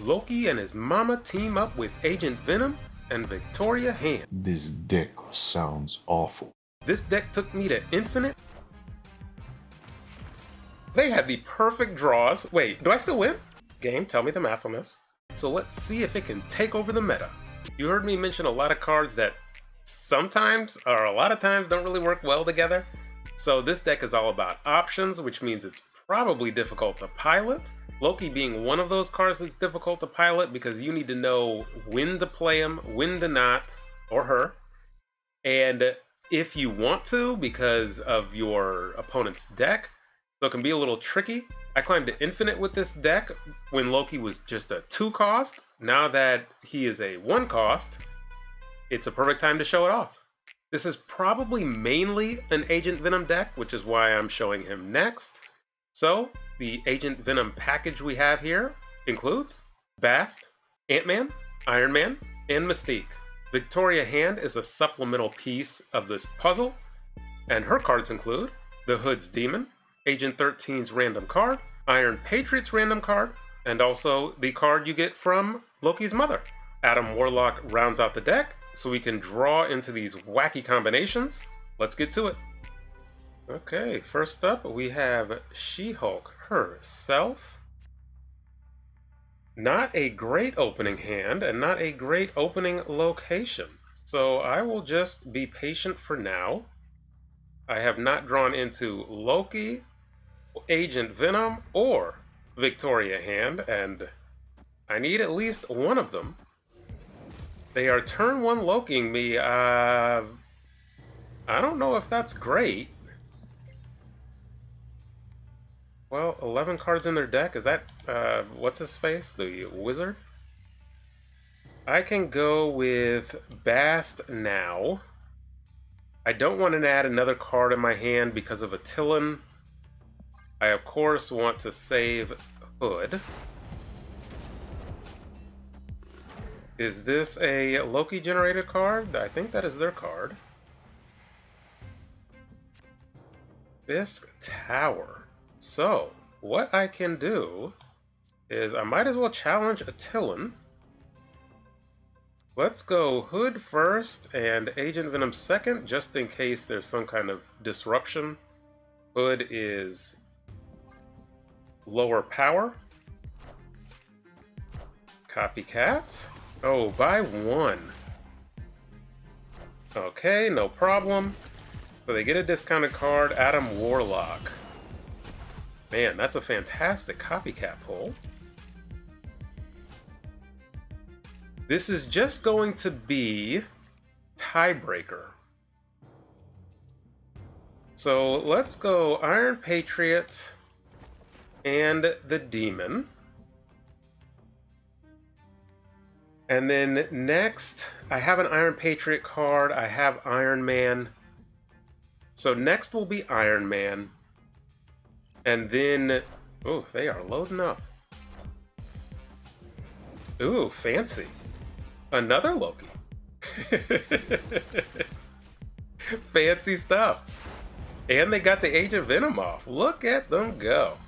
Loki and his mama team up with Agent Venom and Victoria Hand. This deck sounds awful. This deck took me to infinite. They had the perfect draws. Wait, do I still win? Game, tell me the math on this. So let's see if it can take over the meta. You heard me mention a lot of cards that sometimes, or a lot of times, don't really work well together. So this deck is all about options, which means it's probably difficult to pilot. Loki being one of those cards that's difficult to pilot because you need to know when to play him, when to not, or her. And if you want to, because of your opponent's deck, so it can be a little tricky. I climbed to infinite with this deck when Loki was just a 2 cost. Now that he is a 1 cost, it's a perfect time to show it off. This is probably mainly an Agent Venom deck, which is why I'm showing him next. So, the Agent Venom package we have here includes Bast, Ant-Man, Iron Man, and Mystique. Victoria Hand is a supplemental piece of this puzzle, and her cards include the Hood's Demon, Agent 13's random card, Iron Patriot's random card, and also the card you get from Loki's mother. Adam Warlock rounds out the deck, so we can draw into these wacky combinations. Let's get to it. Okay, first up we have She-Hulk herself. Not a great opening hand, and not a great opening location. So I will just be patient for now. I have not drawn into Loki, Agent Venom, or Victoria Hand, and I need at least one of them. They are turn 1 Lokiing me. I don't know if that's great. Well, 11 cards in their deck. Is that, what's his face? The wizard? I can go with Bast now. I don't want to add another card in my hand because of Attilan. I, of course, want to save Hood. Is this a Loki generated card? I think that is their card. Fisk Tower. So, what I can do is I might as well challenge Attilan. Let's go Hood first and Agent Venom second, just in case there's some kind of disruption. Hood is lower power. Copycat. Oh, by 1. Okay, no problem. So they get a discounted card, Adam Warlock. Man, that's a fantastic copycat pull. This is just going to be tiebreaker. So let's go Iron Patriot and the Demon. And then next, I have an Iron Patriot card, I have Iron Man. So next will be Iron Man. And then, oh, they are loading up. Ooh, fancy. Another Loki. Fancy stuff. And they got the Agent Venom off. Look at them go.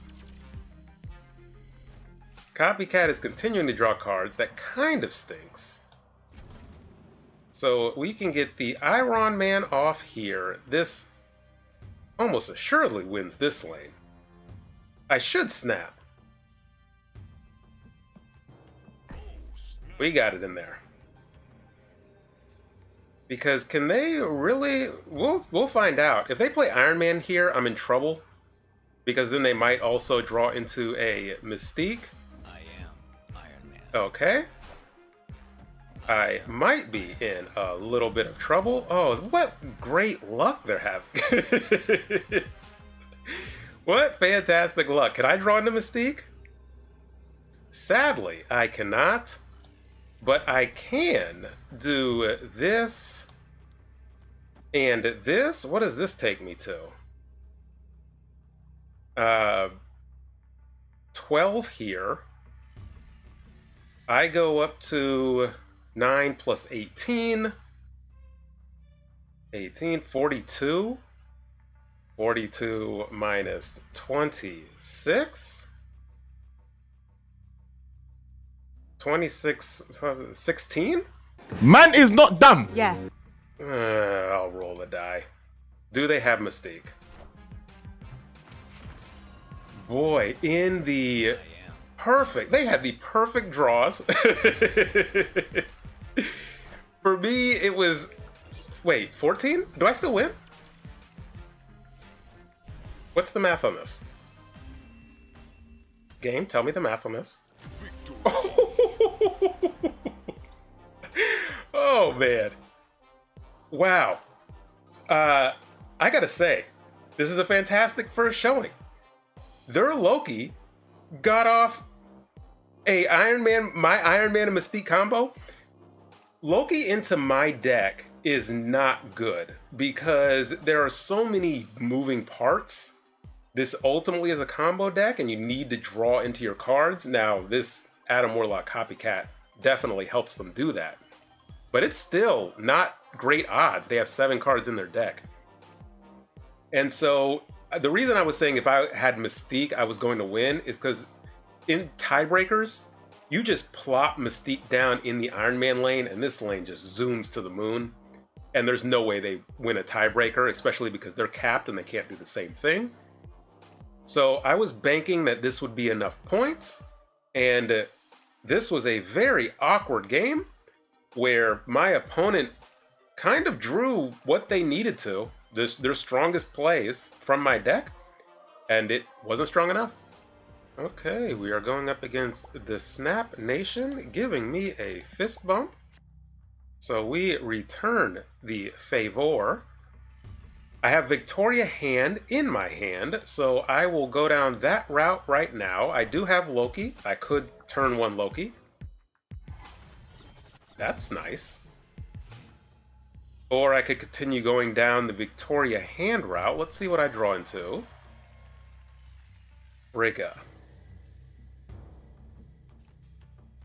Copycat is continuing to draw cards. That kind of stinks. So we can get the Iron Man off here. This almost assuredly wins this lane. I should snap. We got it in there. Because can they really... We'll find out. If they play Iron Man here, I'm in trouble. Because then they might also draw into a Mystique. Okay. I might be in a little bit of trouble. Oh, what great luck they're having. What fantastic luck. Can I draw into Mystique? Sadly, I cannot. But I can do this and this. What does this take me to? 12 here. I go up to 9 plus 18. 18, 42. 42 minus 26. 26, 16? Man is not dumb. Yeah. I'll roll the die. Do they have Mystique? Boy, in the perfect, they had the perfect draws. For me, it was, wait, 14? Do I still win? What's the math on this? Game, tell me the math on this. Oh, man. Wow. I gotta say, this is a fantastic first showing. Their Loki got off a my Iron Man and Mystique combo. Loki into my deck is not good because there are so many moving parts. This ultimately is a combo deck and you need to draw into your cards. Now, this Adam Warlock Copycat definitely helps them do that. But it's still not great odds. They have 7 cards in their deck. And so the reason I was saying if I had Mystique, I was going to win is because in tiebreakers, you just plop Mystique down in the Iron Man lane and this lane just zooms to the moon. And there's no way they win a tiebreaker, especially because they're capped and they can't do the same thing. So I was banking that this would be enough points. And this was a very awkward game where my opponent kind of drew what they needed to, their strongest plays from my deck, and it wasn't strong enough. Okay, we are going up against the Snap Nation, giving me a fist bump. So we return the favor. I have Victoria Hand in my hand, so I will go down that route right now. I do have Loki. I could turn 1 Loki. That's nice. Or I could continue going down the Victoria Hand route. Let's see what I draw into. Frigga.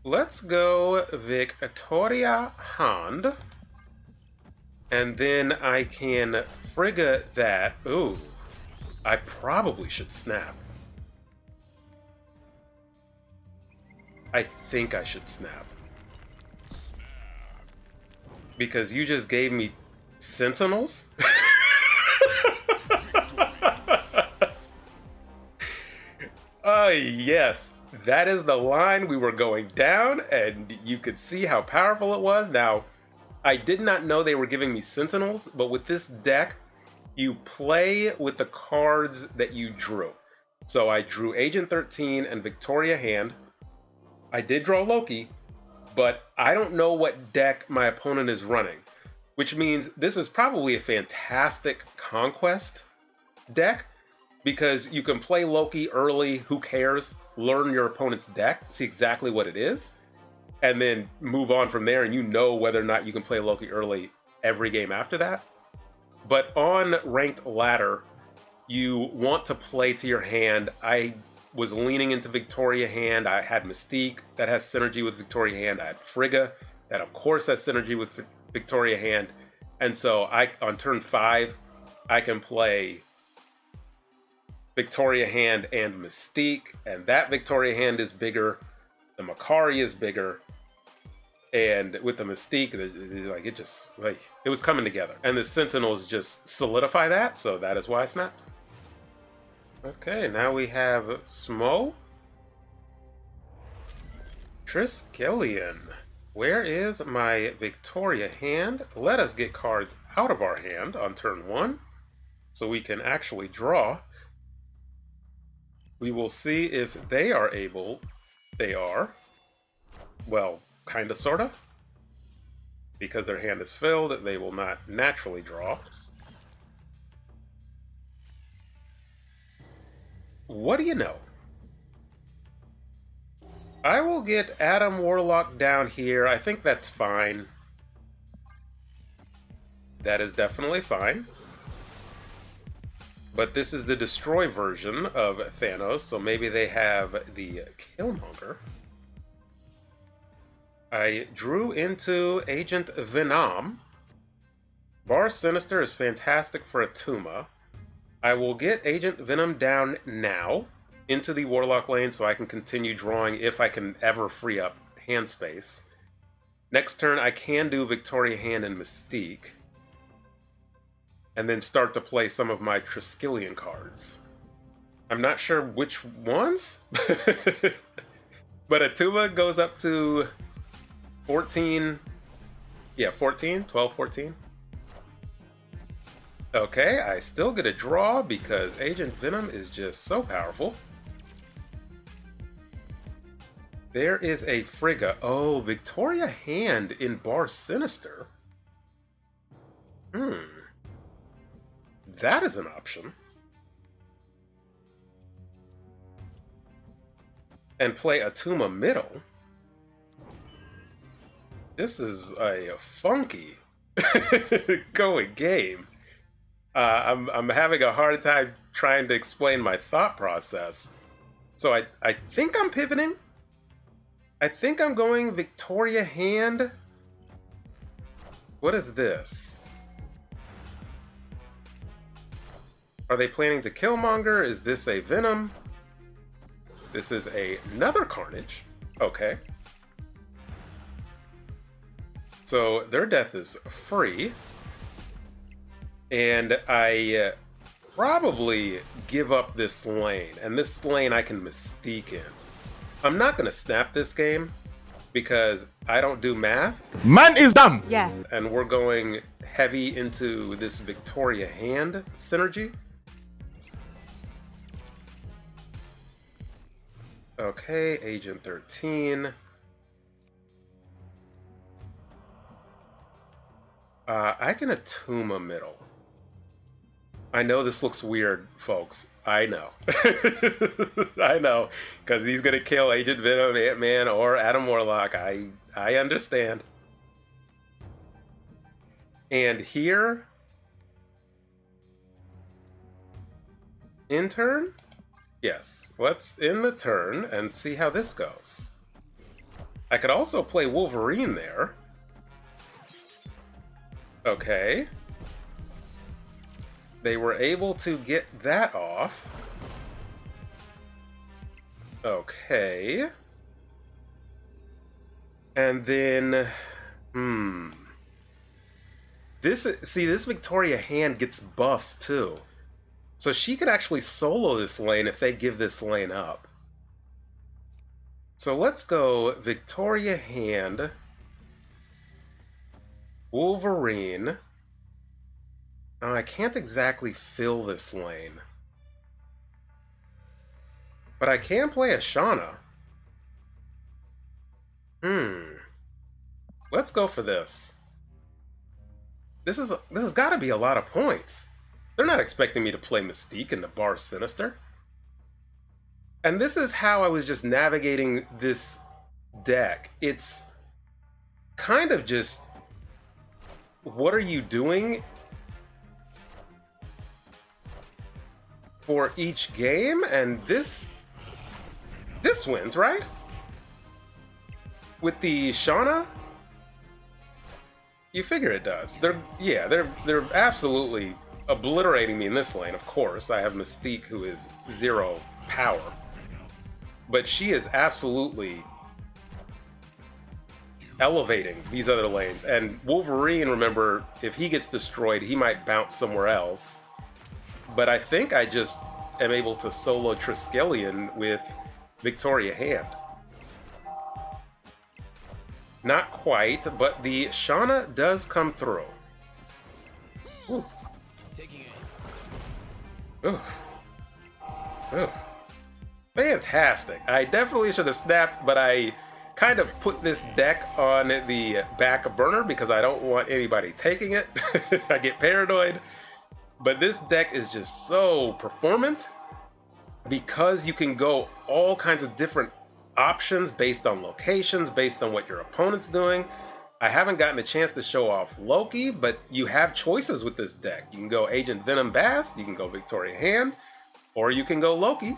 Let's go Victoria Hand. And then I can Frigga that. Ooh, I probably should snap. I think I should snap. Because you just gave me Sentinels? Yes. That is the line we were going down, and you could see how powerful it was. Now, I did not know they were giving me Sentinels, but with this deck, you play with the cards that you drew. So I drew Agent 13 and Victoria Hand. I did draw Loki, but I don't know what deck my opponent is running, which means this is probably a fantastic Conquest deck because you can play Loki early, who cares, learn your opponent's deck, see exactly what it is, and then move on from there, and you know whether or not you can play Loki early every game after that. But on Ranked Ladder, you want to play to your hand. I was leaning into Victoria Hand. I had Mystique that has synergy with Victoria Hand. I had Frigga that of course has synergy with Victoria Hand. And so on turn 5, I can play Victoria Hand and Mystique, and that Victoria Hand is bigger. The Makari is bigger. And with the Mystique, it was coming together. And the Sentinels just solidify that, so that is why I snapped. Okay, now we have Smo. Triskelion. Where is my Victoria Hand? Let us get cards out of our hand on turn 1, so we can actually draw. We will see if they are able. They are. Well, kinda, sorta. Because their hand is filled, they will not naturally draw. What do you know? I will get Adam Warlock down here. I think that's fine. That is definitely fine. But this is the Destroy version of Thanos, so maybe they have the Killmonger. I drew into Agent Venom. Bar Sinister is fantastic for a Tuma. I will get Agent Venom down now into the Warlock lane so I can continue drawing if I can ever free up hand space. Next turn, I can do Victoria Hand and Mystique. And then start to play some of my Triskelion cards. I'm not sure which ones, but Atuma goes up to 14. Yeah, 14, 12, 14. Okay, I still get a draw because Agent Venom is just so powerful. There is a Frigga. Oh, Victoria Hand in Bar Sinister. That is an option. And play Atuma middle. This is a funky going game. I'm having a hard time trying to explain my thought process. So I think I'm pivoting. I think I'm going Victoria Hand. What is this? Are they planning to Killmonger? Is this a Venom? This is another Carnage. Okay. So their death is free. And I probably give up this lane. And this lane I can Mystique in. I'm not going to snap this game because I don't do math. Man is dumb. Yeah. And we're going heavy into this Victoria Hand synergy. Okay, Agent 13. I can Atuma middle. I know this looks weird, folks. I know. I know. Because he's going to kill Agent Venom, Ant-Man, or Adam Warlock. I understand. And here... in turn? Yes. Let's end the turn and see how this goes. I could also play Wolverine there. Okay. They were able to get that off. Okay. And then... this Victoria Hand gets buffs too. So she could actually solo this lane if they give this lane up. So let's go Victoria Hand, Wolverine. I can't exactly fill this lane. But I can play a Shauna. Let's go for this. This has got to be a lot of points. They're not expecting me to play Mystique in the Bar Sinister. And this is how I was just navigating this deck. It's kind of just, what are you doing for each game? And this wins, right? With the Shauna? You figure it does. They're absolutely obliterating me in this lane, of course. I have Mystique, who is 0 power. But she is absolutely elevating these other lanes. And Wolverine, remember, if he gets destroyed, he might bounce somewhere else. But I think I just am able to solo Triskelion with Victoria Hand. Not quite, but the Shauna does come through. Ooh. Ooh. Ooh. Fantastic. I definitely should have snapped, but I kind of put this deck on the back burner because I don't want anybody taking it. I get paranoid. But this deck is just so performant because you can go all kinds of different options based on locations, based on what your opponent's doing. I haven't gotten a chance to show off Loki, but you have choices with this deck. You can go Agent Venom Bast, you can go Victoria Hand, or you can go Loki.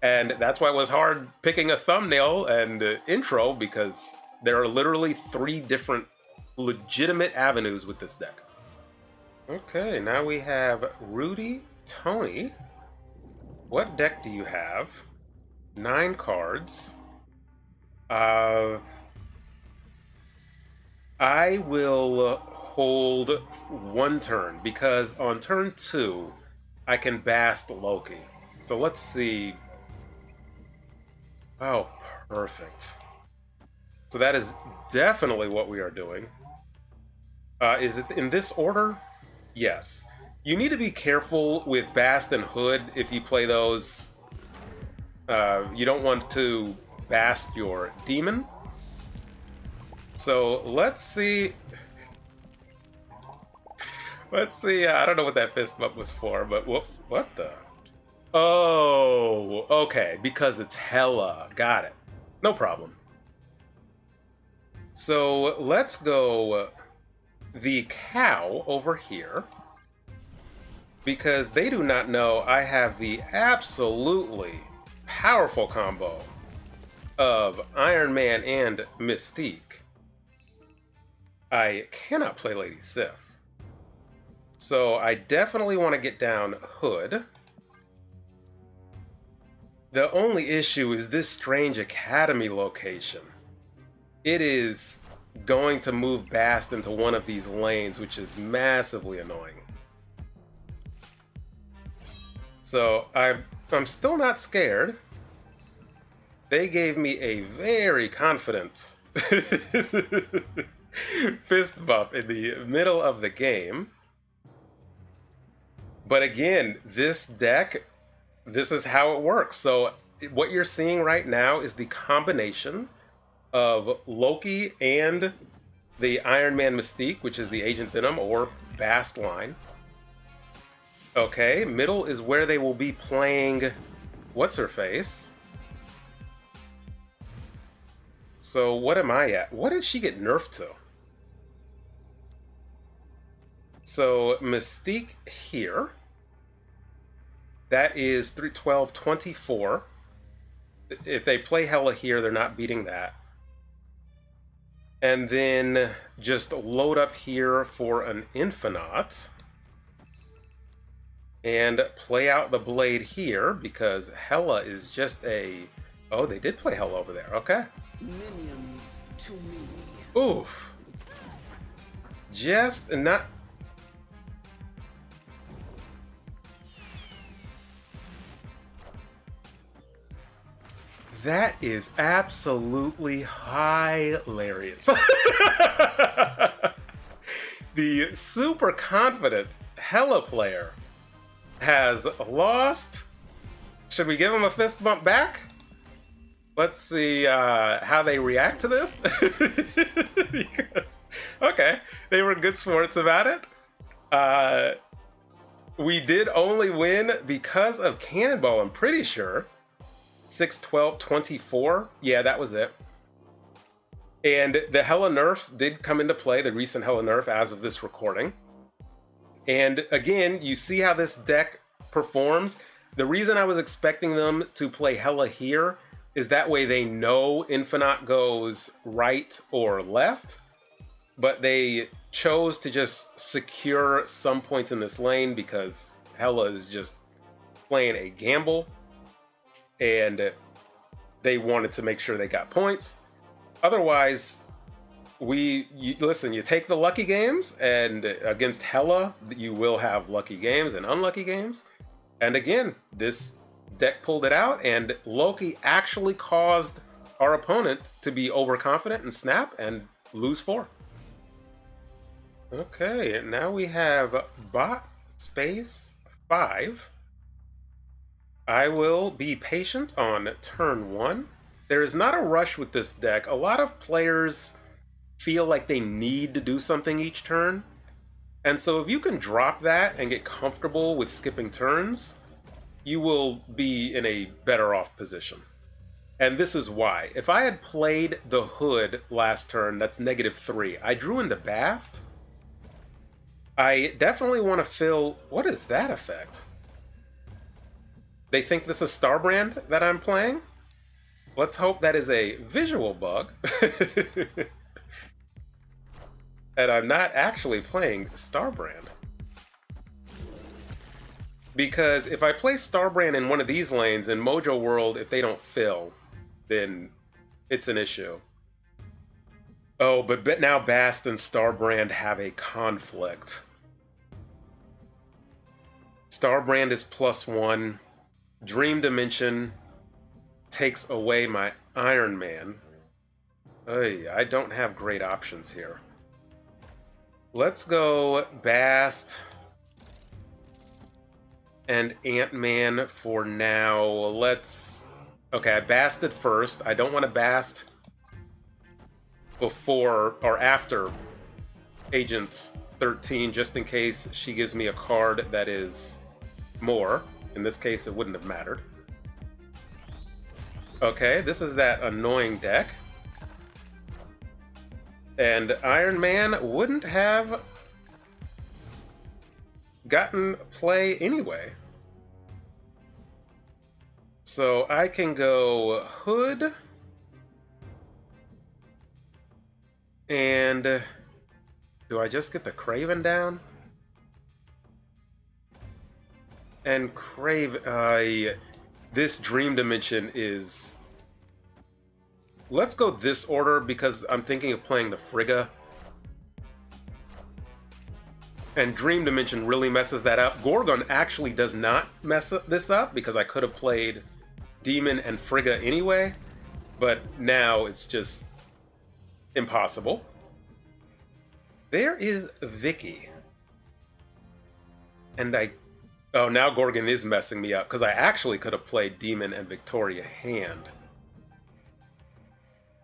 And that's why it was hard picking a thumbnail and intro, because there are literally 3 different legitimate avenues with this deck. Okay, now we have Rudy, Tony. What deck do you have? 9 cards. I will hold one turn because on turn 2, I can Bast Loki. So let's see. Oh, perfect. So that is definitely what we are doing. Is it in this order? Yes. You need to be careful with Bast and Hood if you play those. You don't want to Bast your demon. So let's see. Let's see. I don't know what that fist bump was for, but what the? Oh, okay. Because it's Hela. Got it. No problem. So let's go the cow over here. Because they do not know I have the absolutely powerful combo of Iron Man and Mystique. I cannot play Lady Sif. So I definitely want to get down Hood. The only issue is this strange Academy location. It is going to move Bast into one of these lanes, which is massively annoying. So I'm still not scared. They gave me a very confident fist buff in the middle of the game. But again, this deck, this is how it works. So what you're seeing right now is the combination of Loki and the Iron Man Mystique, which is the Agent Venom or Bast line. Okay, middle is where they will be playing What's-Her-Face. So what am I at? What did she get nerfed to? So Mystique here. That is 312, 24. If they play Hela here, they're not beating that. And then just load up here for an Infinite. And play out the Blade here, because Hela is just a... Oh, they did play Hela over there. Okay. Minions to me. Oof. Just not... That is absolutely hilarious. The super confident Hela player has lost. Should we give him a fist bump back? Let's see how they react to this. Because, okay, they were good sports about it. We did only win because of Cannonball, I'm pretty sure. 6, 12, 24. Yeah, that was it. And the Hela nerf did come into play, the recent Hela nerf as of this recording. And again, you see how this deck performs. The reason I was expecting them to play Hela here is that way they know Infinite goes right or left. But they chose to just secure some points in this lane because Hela is just playing a gamble. And they wanted to make sure they got points. Otherwise, listen, you take the lucky games, and against Hela, you will have lucky games and unlucky games. And again, this deck pulled it out, and Loki actually caused our opponent to be overconfident and snap and lose 4. Okay, now we have bot space 5. I will be patient on turn 1. There is not a rush with this deck. A lot of players feel like they need to do something each turn. And so if you can drop that and get comfortable with skipping turns, you will be in a better off position. And this is why. If I had played the Hood last turn, that's -3. I drew into Bast. I definitely want to fill... What is that effect? They think this is Starbrand that I'm playing? Let's hope that is a visual bug. And I'm not actually playing Starbrand. Because if I play Starbrand in one of these lanes in Mojo World, if they don't fill, then it's an issue. Oh, but now Bast and Starbrand have a conflict. Starbrand is +1. Dream Dimension takes away my Iron Man. Oy, I don't have great options here. Let's go Bast and Ant-Man for now. Let's... Okay, I Basted first. I don't want to Bast before or after Agent 13, just in case she gives me a card that is more. In this case, it wouldn't have mattered. Okay, this is that annoying deck. And Iron Man wouldn't have gotten play anyway. So I can go Hood. And do I just get the Kraven down? And Kraven... this Dream Dimension is... Let's go this order because I'm thinking of playing the Frigga. And Dream Dimension really messes that up. Gorgon actually does not mess this up because I could have played Demon and Frigga anyway. But now it's just impossible. There is Vicky. And oh, now Gorgon is messing me up because I actually could have played Demon and Victoria Hand.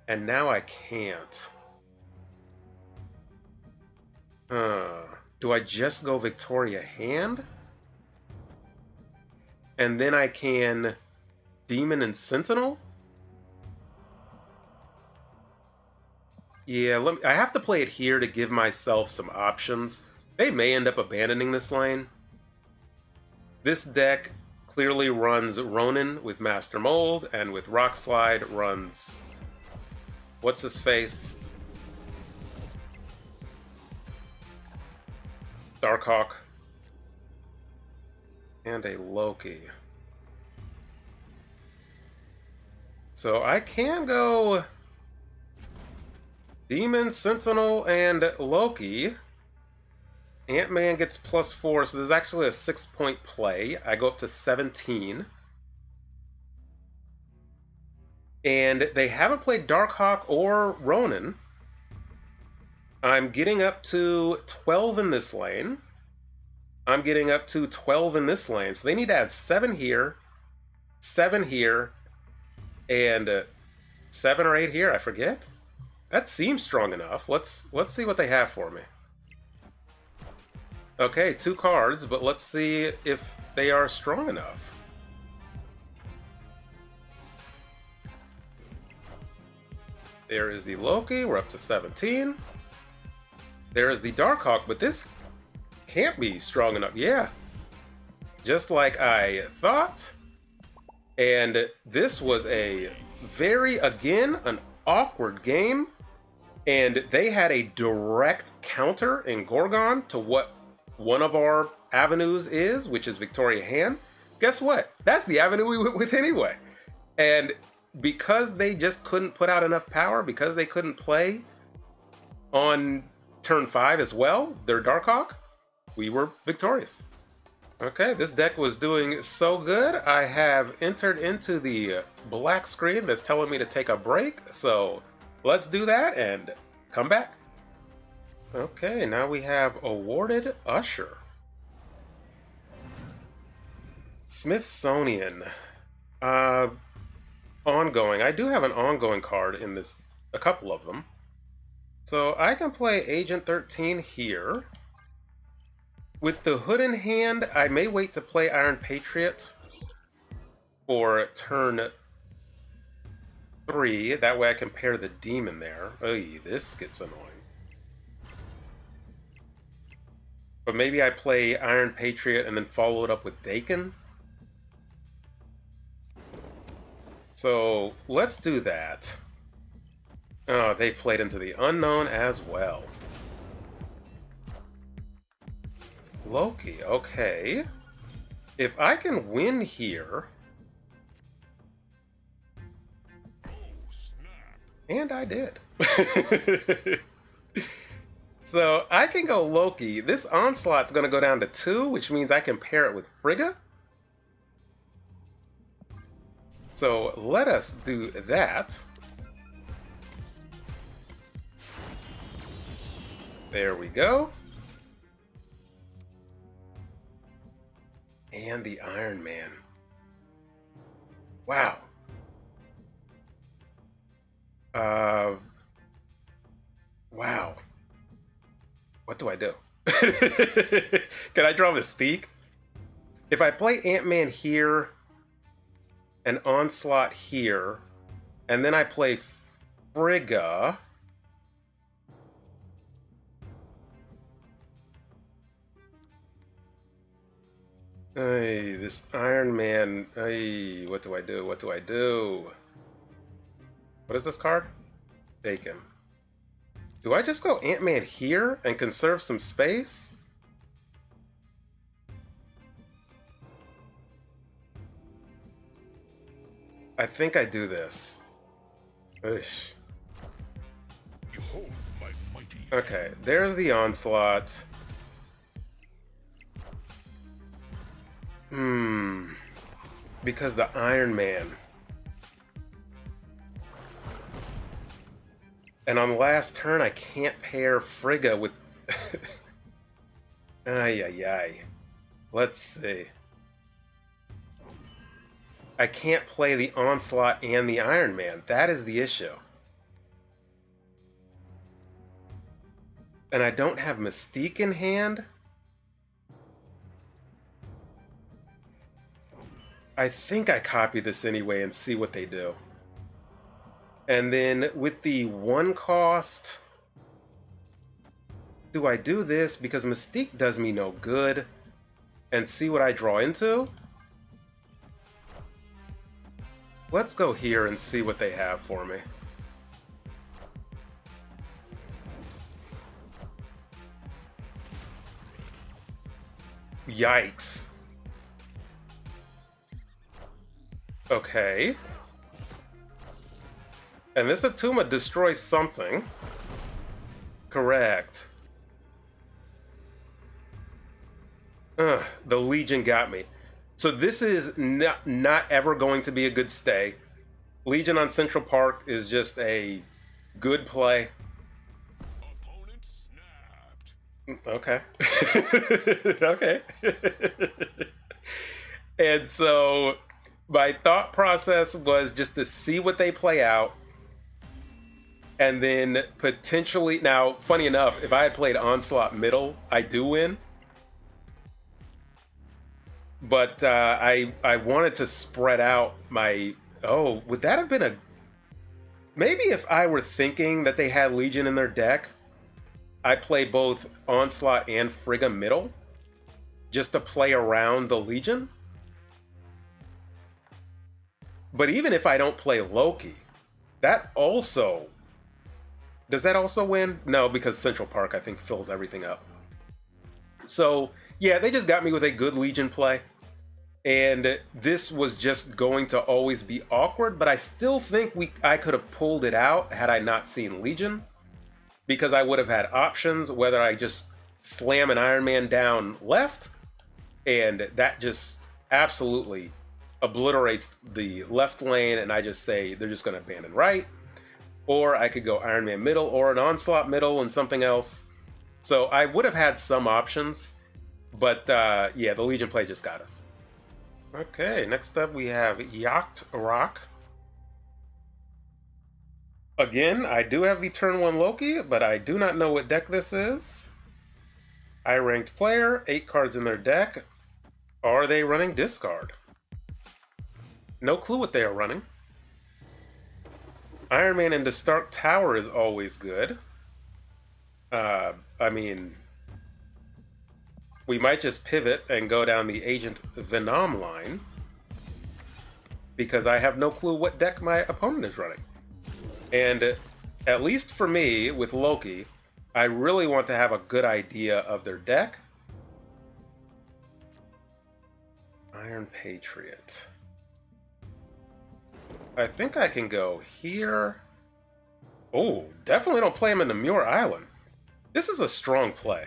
And now I can't. Do I just go Victoria Hand? And then I can Demon and Sentinel? Yeah, I have to play it here to give myself some options. They may end up abandoning this lane. This deck clearly runs Ronan with Master Mold, and with Rock Slide runs... What's his face? Darkhawk. And a Loki. So I can go Demon, Sentinel, and Loki. Ant-Man gets +4, so there's actually a 6-point play. I go up to 17. And they haven't played Darkhawk or Ronan. I'm getting up to 12 in this lane. I'm getting up to 12 in this lane. So they need to have 7 here, 7 here, and 7 or 8 here, I forget. That seems strong enough. Let's see what they have for me. Okay, 2 cards, but let's see if they are strong enough. There is the Loki, we're up to 17. There is the Darkhawk, but this can't be strong enough. Yeah, just like I thought. And this was a again, an awkward game. And they had a direct counter in Gorgon to what one of our avenues is, which is Victoria Hand. Guess what? That's the avenue we went with anyway. And because they just couldn't put out enough power, because they couldn't play on turn 5 as well, their Darkhawk, we were victorious. Okay, this deck was doing so good, I have entered into the black screen that's telling me to take a break, so let's do that and come back. Okay, now we have Awarded Usher. Smithsonian. Ongoing. I do have an ongoing card in this, a couple of them. So I can play Agent 13 here. With the Hood in hand, I may wait to play Iron Patriot for turn 3. That way I can pair the Demon there. Oy, this gets annoying. But maybe I play Iron Patriot and then follow it up with Dakin. So let's do that. Oh, they played into the unknown as well. Loki, okay. If I can win here... And I did. So I can go Loki. This Onslaught's going to go down to 2, which means I can pair it with Frigga. So let us do that. There we go. And the Iron Man. Wow. Wow. What do I do? Can I draw Mystique? If I play Ant-Man here, an Onslaught here, and then I play Frigga. Hey, this Iron Man. Hey, what do I do? What do I do? What is this card? Taken. Do I just go Ant-Man here and conserve some space? I think I do this. Ish. Okay, there's the Onslaught. Because the Iron Man. And on the last turn, I can't pair Frigga with... Ay, ay, ay. Let's see. I can't play the Onslaught and the Iron Man. That is the issue. And I don't have Mystique in hand. I think I copy this anyway and see what they do. And then with the 1 cost, do I do this because Mystique does me no good and see what I draw into? Let's go here and see what they have for me. Yikes. Okay. And this Atuma destroys something. Correct. The Legion got me. So this is not ever going to be a good stay. Legion on Central Park is just a good play. Okay. Okay. And so my thought process was just to see what they play out. And then potentially... Now, funny enough, if I had played Onslaught middle, I do win. But I wanted to spread out my... Oh, would that have been a... Maybe if I were thinking that they had Legion in their deck, I'd play both Onslaught and Frigga middle, just to play around the Legion. But even if I don't play Loki, that also... Does that also win? No, because Central Park, I think, fills everything up. So, yeah, they just got me with a good Legion play. And this was just going to always be awkward, but I still think I could have pulled it out had I not seen Legion. Because I would have had options, whether I just slam an Iron Man down left, and that just absolutely obliterates the left lane, and I just say they're just going to abandon right. Or I could go Iron Man middle, or an Onslaught middle and something else. So I would have had some options, but yeah, the Legion play just got us. Okay, next up we have Yacht Rock. Again, I do have the turn 1 Loki, but I do not know what deck this is. High-ranked player, 8 cards in their deck. Are they running discard? No clue what they are running. Iron Man into Stark Tower is always good. I mean, we might just pivot and go down the Agent Venom line, because I have no clue what deck my opponent is running. And at least for me, with Loki, I really want to have a good idea of their deck. Iron Patriot. I think I can go here Oh, definitely don't play him in the Muir Island. This is a strong play.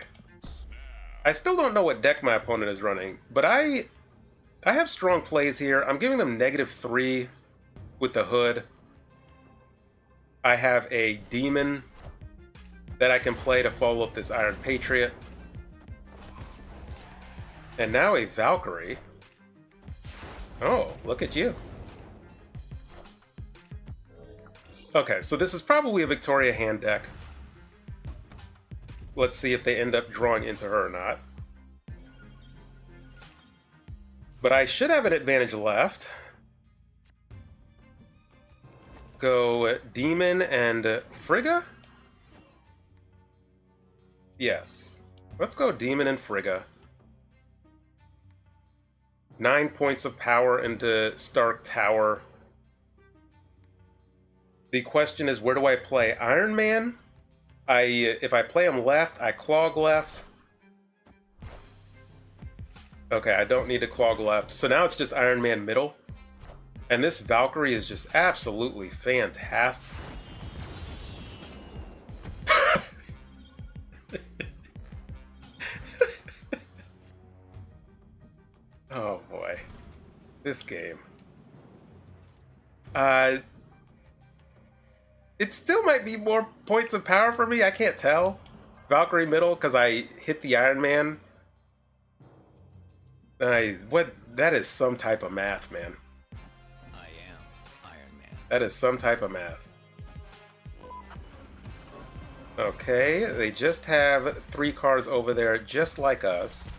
I still don't know what deck my opponent is running, but I have strong plays here. I'm giving them -3 with the hood. I have a demon that I can play to follow up this Iron Patriot. And now a Valkyrie. Oh, look at you. Okay, so this is probably a Victoria hand deck. Let's see if they end up drawing into her or not. But I should have an advantage left. Go Demon and Frigga? Yes. Let's go Demon and Frigga. 9 points of power into Stark Tower. The question is, where do I play Iron Man? If I play him left, I clog left. Okay, I don't need to clog left. So now it's just Iron Man middle. And this Valkyrie is just absolutely fantastic. Oh boy. This game. It still might be more points of power for me. I can't tell. Valkyrie middle because I hit the Iron Man. That is some type of math, man. I am Iron Man. That is some type of math. Okay, they just have 3 cards over there, just like us.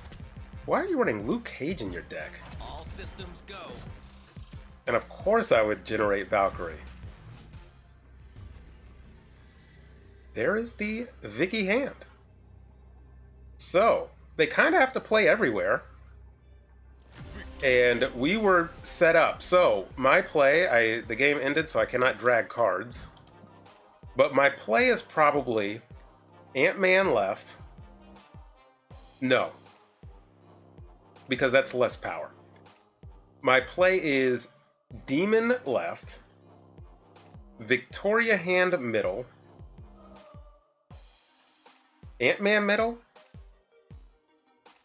Why are you running Luke Cage in your deck? All systems go. And of course I would generate Valkyrie. There is the Vicky hand. So, they kind of have to play everywhere. And we were set up. So, my play, the game ended, so I cannot drag cards. But my play is probably Ant-Man left. No. Because that's less power. My play is Demon left. Victoria hand middle. Ant-Man middle.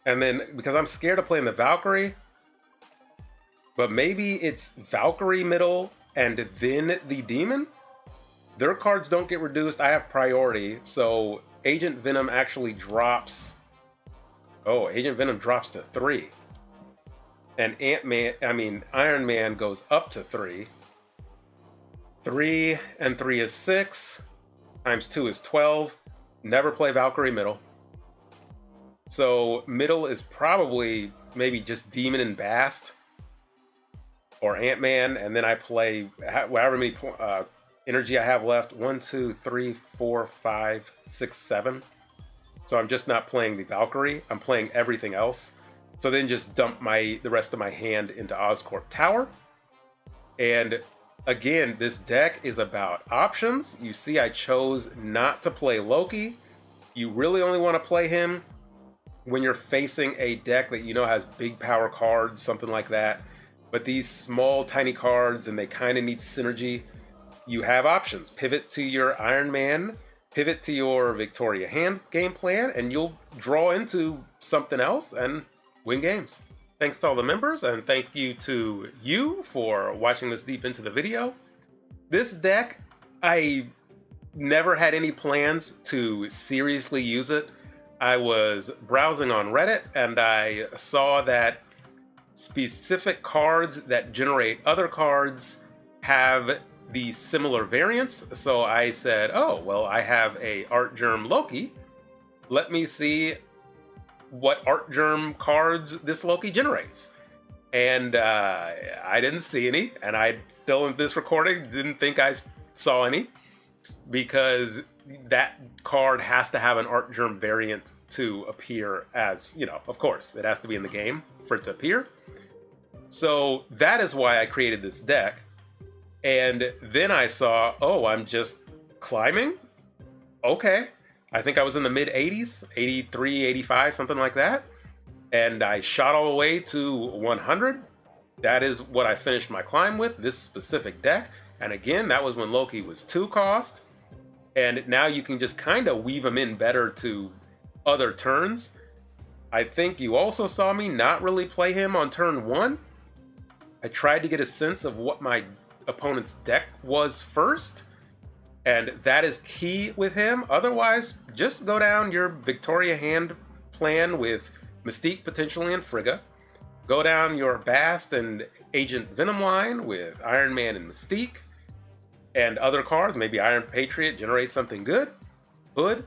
And then, because I'm scared of playing the Valkyrie, but maybe it's Valkyrie middle and then the Demon? Their cards don't get reduced. I have priority, so Agent Venom actually drops. Oh, Agent Venom drops to 3. And Iron Man goes up to 3. 3 and 3 is 6. Times 2 is 12. Never play Valkyrie middle. So middle is probably maybe just Demon and Bast. Or Ant-Man, and then I play however many energy I have left. 1, 2, 3, 4, 5, 6, 7. So I'm just not playing the Valkyrie. I'm playing everything else. So then just dump the rest of my hand into Oscorp Tower. And again, this deck is about options. You see I chose not to play Loki. You really only want to play him when you're facing a deck that you know has big power cards, something like that. But these small, tiny cards, and they kind of need synergy. You have options. Pivot to your Iron Man, pivot to your Victoria hand game plan, and you'll draw into something else and win games. Thanks to all the members, and thank you to you for watching this deep into the video. This deck, I never had any plans to seriously use it. I was browsing on Reddit, and I saw that specific cards that generate other cards have the similar variants. So I said, oh, well, I have a Art Germ Loki. Let me see what Art Germ cards this Loki generates. And I didn't see any. And I still, in this recording, didn't think I saw any. Because that card has to have an Art Germ variant to appear as, of course, it has to be in the game for it to appear. So that is why I created this deck. And then I saw, oh, I'm just climbing? Okay. I think I was in the mid 80s, 83, 85, something like that. And I shot all the way to 100. That is what I finished my climb with, this specific deck. And again, that was when Loki was 2 cost. And now you can just kind of weave them in better to other turns. I think you also saw me not really play him on turn 1. I tried to get a sense of what my opponent's deck was first, and that is key with him. Otherwise, just go down your Victoria hand plan with Mystique potentially and Frigga. Go down your Bast and Agent Venom line with Iron Man and Mystique. And other cards, maybe Iron Patriot, generate something good. Hood.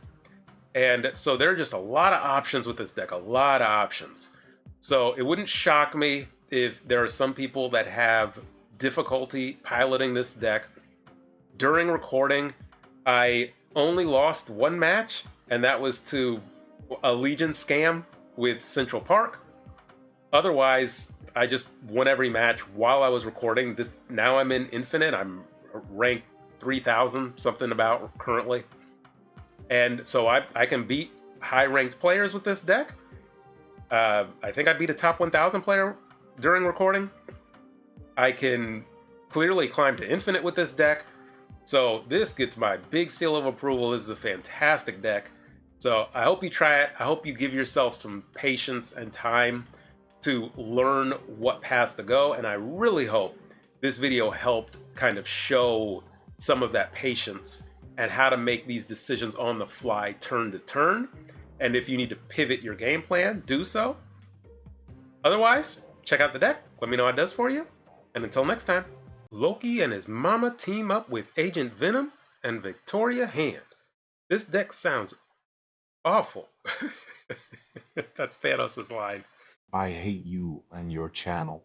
And so there are just a lot of options with this deck, a lot of options. So it wouldn't shock me if there are some people that have difficulty piloting this deck. During recording, I only lost one match, and that was to a Legion scam with Central Park. Otherwise, I just won every match while I was recording. Now I'm in Infinite. I'm ranked 3,000, something about currently. And so I can beat high-ranked players with this deck. I think I beat a top 1,000 player during recording. I can clearly climb to Infinite with this deck. So this gets my big seal of approval. This is a fantastic deck. So I hope you try it. I hope you give yourself some patience and time to learn what paths to go. And I really hope this video helped kind of show some of that patience and how to make these decisions on the fly, turn to turn. And if you need to pivot your game plan, do so. Otherwise, check out the deck. Let me know how it does for you. And until next time, Loki and his mama team up with Agent Venom and Victoria Hand. This deck sounds awful. That's Thanos' line. I hate you and your channel.